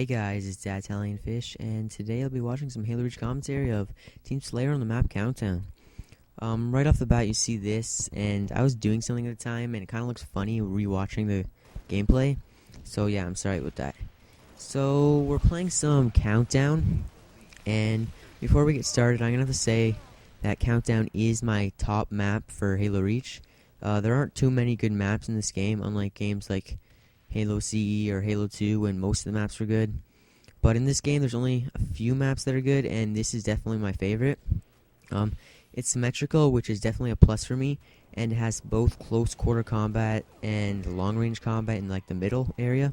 Hey guys, it's DaItalianFish, and today I'll be watching some Halo Reach commentary of Team Slayer on the map Countdown. Right off the bat you see this, and I was doing something at the time, and it kind of looks funny rewatching the gameplay, so yeah, I'm sorry about that. So, we're playing some Countdown, and before we get started, I'm going to have to say that Countdown is my top map for Halo Reach. There aren't too many good maps in this game, unlike games like Halo CE or Halo 2 when most of the maps were good. But in this game there's only a few maps that are good, and this is definitely my favorite. It's symmetrical, which is definitely a plus for me, and it has both close quarter combat and long range combat in like the middle area,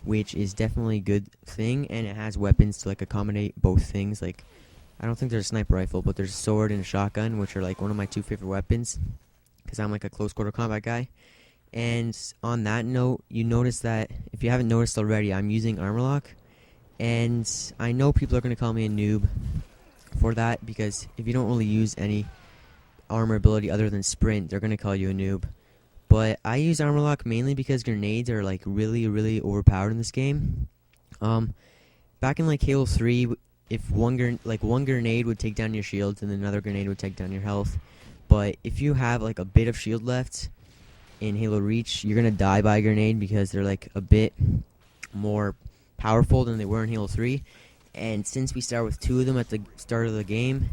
which is definitely a good thing, and it has weapons to like accommodate both things. Like, I don't think there's a sniper rifle, but there's a sword and a shotgun, which are like one of my two favorite weapons, because I'm like a close quarter combat guy. And on that note, you notice that, if you haven't noticed already, I'm using armor lock. And I know people are going to call me a noob for that, because if you don't really use any armor ability other than sprint, they're going to call you a noob. But I use armor lock mainly because grenades are like really overpowered in this game. Back in like Halo 3, if one grenade would take down your shields and another grenade would take down your health. But if you have like a bit of shield left in Halo Reach, you're gonna die by a grenade because they're like a bit more powerful than they were in Halo 3. And since we start with two of them at the start of the game,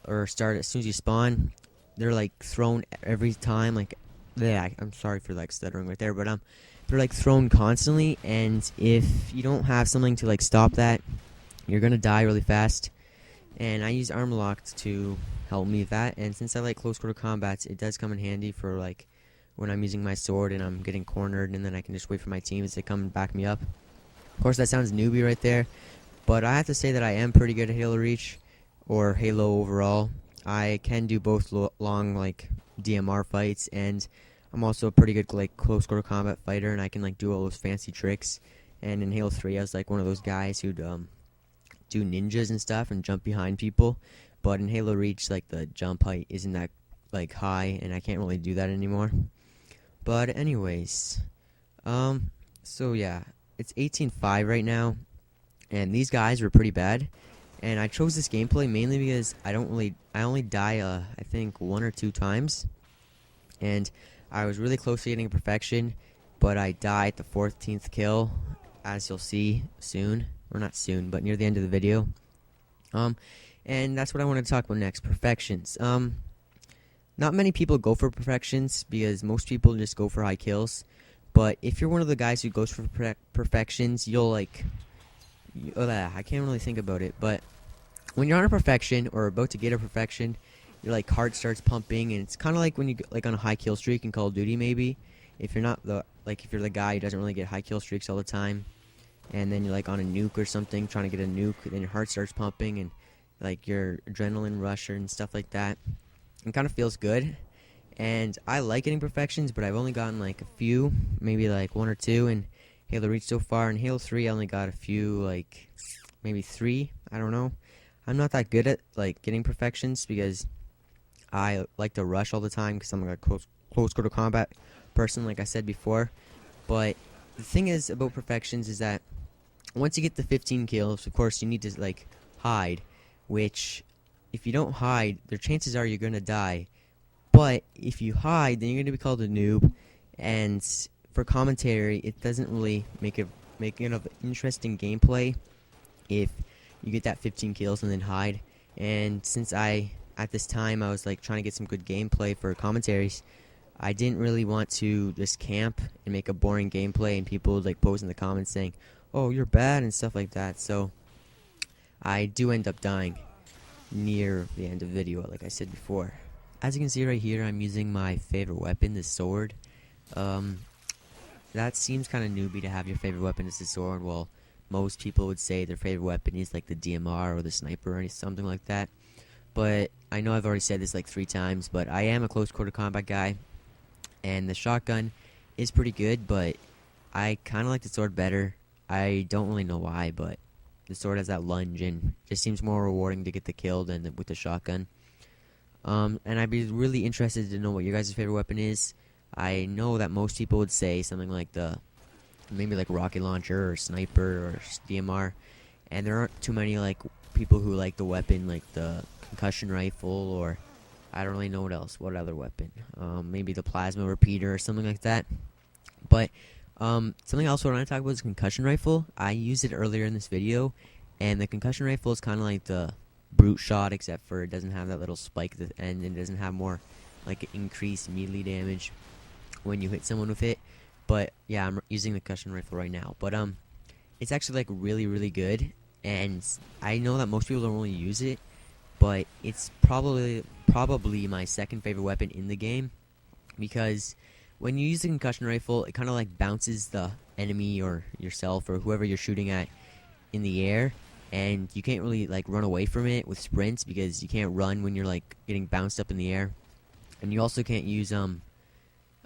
or start as soon as you spawn, they're like thrown every time. Like, yeah, I'm sorry for like stuttering right there, but they're like thrown constantly. And if you don't have something to like stop that, you're gonna die really fast. And I use armor lock to help me with that. And since I like close quarter combats, it does come in handy for like when I'm using my sword and I'm getting cornered, and then I can just wait for my teams to come and back me up. Of course, that sounds newbie right there, but I have to say that I am pretty good at Halo Reach, or Halo overall. I can do both long like DMR fights, and I'm also a pretty good like close quarter combat fighter, and I can like do all those fancy tricks. And in Halo 3, I was like one of those guys who'd do ninjas and stuff and jump behind people. But in Halo Reach, like, the jump height isn't that like high, and I can't really do that anymore. But anyways, so yeah, it's 18-5 right now, and these guys were pretty bad. And I chose this gameplay mainly because I only die I think 1 or 2 times, and I was really close to getting perfection, but I die at the 14th kill, as you'll see soon, or not soon, but near the end of the video. And that's what I want to talk about next, perfections. Not many people go for perfections, because most people just go for high kills. But if you're one of the guys who goes for perfections, you'll like... I can't really think about it, but when you're on a perfection, or about to get a perfection, your like heart starts pumping, and it's kind of like when you like on a high kill streak in Call of Duty, maybe. If you're not if you're the guy who doesn't really get high kill streaks all the time, and then you're like on a nuke or something, trying to get a nuke, then your heart starts pumping, and like your adrenaline rusher and stuff like that. It kind of feels good, and I like getting perfections, but I've only gotten like a few, maybe like 1 or 2 in Halo Reach so far. In Halo 3, I only got a few, like maybe 3. I don't know. I'm not that good at like getting perfections because I like to rush all the time, because I'm like a close quarter combat person, like I said before. But the thing is about perfections is that once you get the 15 kills, of course you need to like hide, which if you don't hide, the chances are you're gonna die. But if you hide, then you're gonna be called a noob, and for commentary, it doesn't really make it an interesting gameplay if you get that 15 kills and then hide. And since at this time I was like trying to get some good gameplay for commentaries, I didn't really want to just camp and make a boring gameplay, and people would like post in the comments saying, "Oh, you're bad," and stuff like that. So I do end up dying near the end of the video, like I said before. As you can see right here, I'm using my favorite weapon, the sword. That seems kind of newbie to have your favorite weapon as the sword. Well, most people would say their favorite weapon is like the DMR or the sniper or something like that. But I know I've already said this like 3 times, but I am a close quarter combat guy, and the shotgun is pretty good, but I kind of like the sword better. I don't really know why, but the sword has that lunge, and it just seems more rewarding to get the kill than with the shotgun. And I'd be really interested to know what your guys' favorite weapon is. I know that most people would say something like the maybe like rocket launcher or sniper or DMR, and there aren't too many like people who like the weapon like the concussion rifle, or I don't really know what other weapon, maybe the plasma repeater or something like that. But something else I want to talk about is concussion rifle. I used it earlier in this video, and the concussion rifle is kind of like the brute shot, except for it doesn't have that little spike at the end, and it doesn't have more like increased melee damage when you hit someone with it. But yeah, I'm using the concussion rifle right now. But it's actually like really good, and I know that most people don't really use it, but it's probably my second favorite weapon in the game, because when you use the concussion rifle, it kind of like bounces the enemy or yourself or whoever you're shooting at in the air, and you can't really like run away from it with sprints, because you can't run when you're like getting bounced up in the air. And you also can't use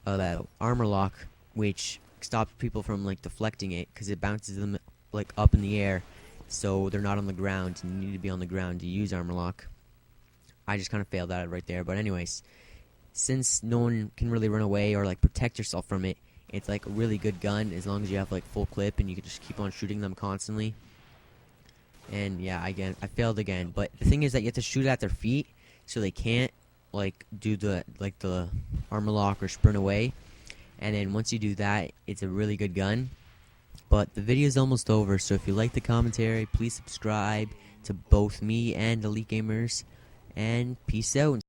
that armor lock, which stops people from like deflecting it, because it bounces them like up in the air, so they're not on the ground, and you need to be on the ground to use armor lock. I just kind of failed at it right there. But anyways, since no one can really run away or like protect yourself from it, it's like a really good gun as long as you have like full clip and you can just keep on shooting them constantly. And yeah, again, I failed again. But the thing is that you have to shoot at their feet, so they can't like do the armor lock or sprint away. And then once you do that, it's a really good gun. But the video is almost over, so if you like the commentary, please subscribe to both me and Elite Gamers, and peace out.